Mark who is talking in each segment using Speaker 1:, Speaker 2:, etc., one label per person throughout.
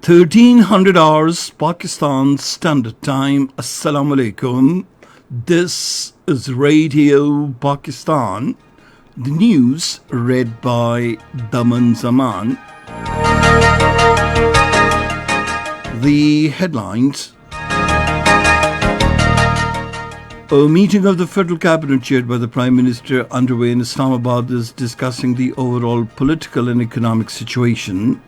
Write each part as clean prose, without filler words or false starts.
Speaker 1: 1300 hours Pakistan Standard Time. Assalamu alaikum. This is Radio Pakistan. The news read by Daman Zaman. The headlines. A meeting of the Federal Cabinet chaired by the Prime Minister underway in Islamabad is discussing the overall political and economic situation.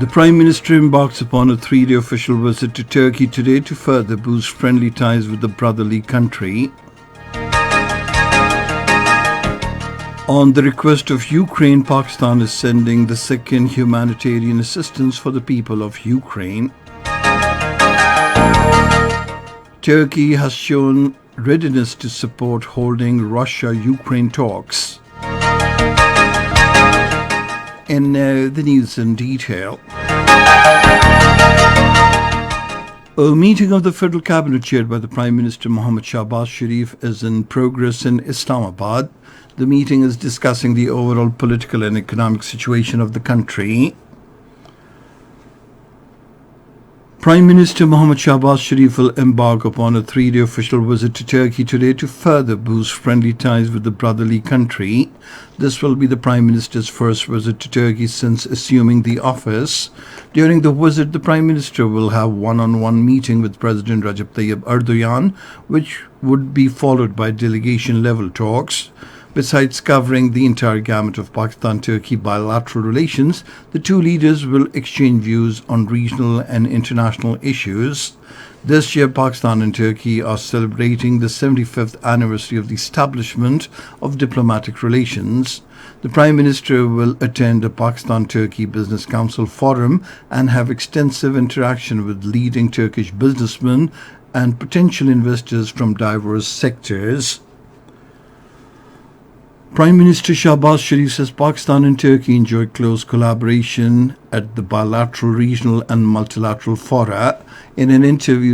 Speaker 1: The Prime Minister embarks upon a three-day official visit to Turkey today to further boost friendly ties with the brotherly country. On the request of Ukraine, Pakistan is sending the second humanitarian assistance for the people of Ukraine. Turkey has shown readiness to support holding Russia-Ukraine talks. And now the news in detail. A meeting of the Federal Cabinet chaired by the Prime Minister Mohammad Shahbaz Sharif is in progress in Islamabad. The meeting is discussing the overall political and economic situation of the country. Prime Minister Mohammad Shahbaz Sharif will embark upon a three-day official visit to Turkey today to further boost friendly ties with the brotherly country. This will be the Prime Minister's first visit to Turkey since assuming the office. During the visit, the Prime Minister will have one-on-one meeting with President Recep Tayyip Erdogan, which would be followed by delegation-level talks. Besides covering the entire gamut of Pakistan-Turkey bilateral relations, the two leaders will exchange views on regional and international issues. This year, Pakistan and Turkey are celebrating the 75th anniversary of the establishment of diplomatic relations. The Prime Minister will attend a Pakistan-Turkey Business Council forum and have extensive interaction with leading Turkish businessmen and potential investors from diverse sectors. Prime Minister Shahbaz Sharif says Pakistan and Turkey enjoy close collaboration at the bilateral, regional and multilateral fora. In an interview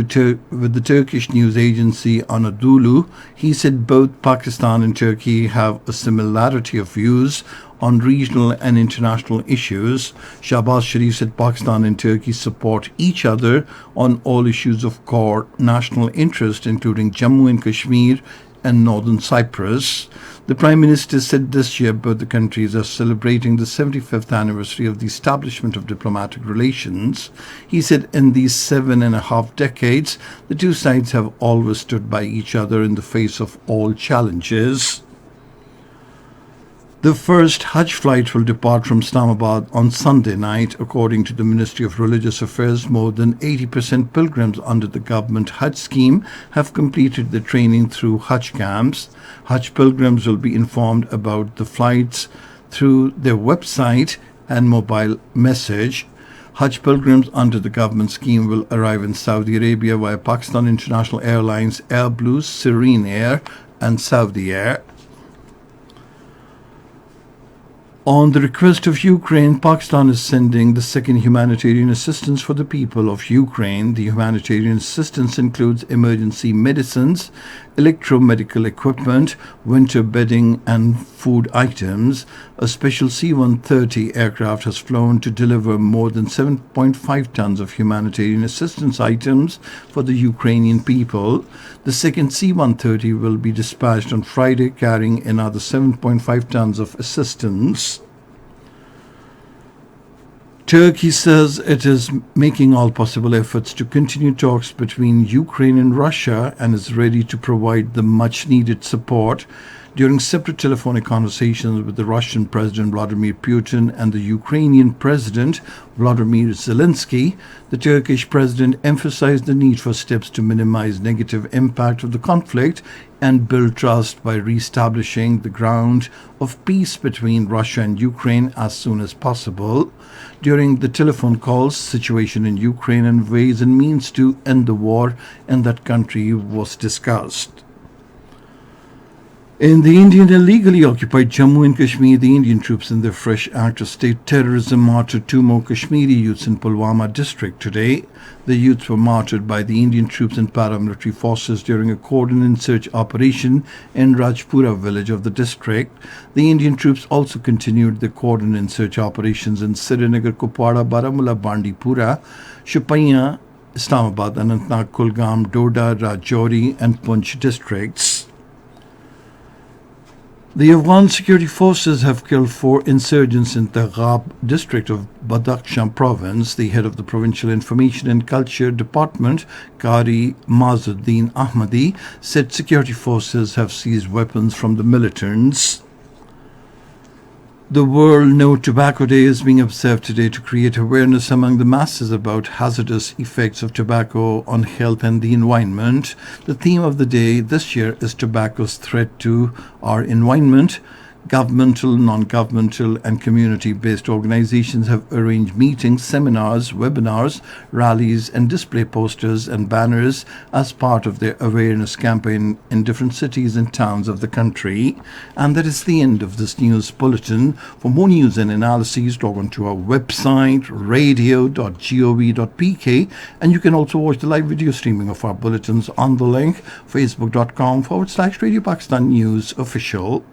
Speaker 1: with the Turkish news agency Anadolu, he said both Pakistan and Turkey have a similarity of views on regional and international issues. Shahbaz Sharif said Pakistan and Turkey support each other on all issues of core national interest, including Jammu and Kashmir and Northern Cyprus. The Prime Minister said this year both the countries are celebrating the 75th anniversary of the establishment of diplomatic relations. He said in these 7.5 decades, the two sides have always stood by each other in the face of all challenges. The first Hajj flight will depart from Islamabad on Sunday night. According to the Ministry of Religious Affairs, more than 80% pilgrims under the government Hajj scheme have completed their training through Hajj camps. Hajj pilgrims will be informed about the flights through their website and mobile message. Hajj pilgrims under the government scheme will arrive in Saudi Arabia via Pakistan International Airlines, Air Blue, Serene Air and Saudi Air. On the request of Ukraine, Pakistan is sending the second humanitarian assistance for the people of Ukraine. The humanitarian assistance includes emergency medicines, electromedical equipment, winter bedding and food items. A special C-130 aircraft has flown to deliver more than 7.5 tons of humanitarian assistance items for the Ukrainian people. The second C-130 will be dispatched on Friday, carrying another 7.5 tons of assistance. Turkey says it is making all possible efforts to continue talks between Ukraine and Russia and is ready to provide the much-needed support. During separate telephonic conversations with the Russian President Vladimir Putin and the Ukrainian President Volodymyr Zelensky, the Turkish President emphasized the need for steps to minimize negative impact of the conflict and build trust by reestablishing the ground of peace between Russia and Ukraine as soon as possible. During the telephone calls, situation in Ukraine and ways and means to end the war in that country was discussed. In the Indian illegally occupied Jammu and Kashmir, the Indian troops in their fresh act of state terrorism martyred two more Kashmiri youths in Pulwama district today. The youths were martyred by the Indian troops and paramilitary forces during a cordon search operation in Rajpura village of the district. The Indian troops also continued the cordon search operations in Srinagar, Kupwara, Baramulla, Bandipora, Shupaiya, Islamabad, Anantnag, Kulgam, Doda, Rajouri and Poonch districts. The Afghan security forces have killed 4 insurgents in the Ghab district of Badakhshan province. The head of the Provincial Information and Culture Department, Qari Mazuddin Ahmadi, said security forces have seized weapons from the militants. The World No Tobacco Day is being observed today to create awareness among the masses about hazardous effects of tobacco on health and the environment. The theme of the day this year is Tobacco's Threat to Our Environment. Governmental, non-governmental and community-based organizations have arranged meetings, seminars, webinars, rallies and display posters and banners as part of their awareness campaign in different cities and towns of the country. And that is the end of this news bulletin. For more news and analyses, log on to our website radio.gov.pk, and you can also watch the live video streaming of our bulletins on the link facebook.com/Radio Pakistan News Official.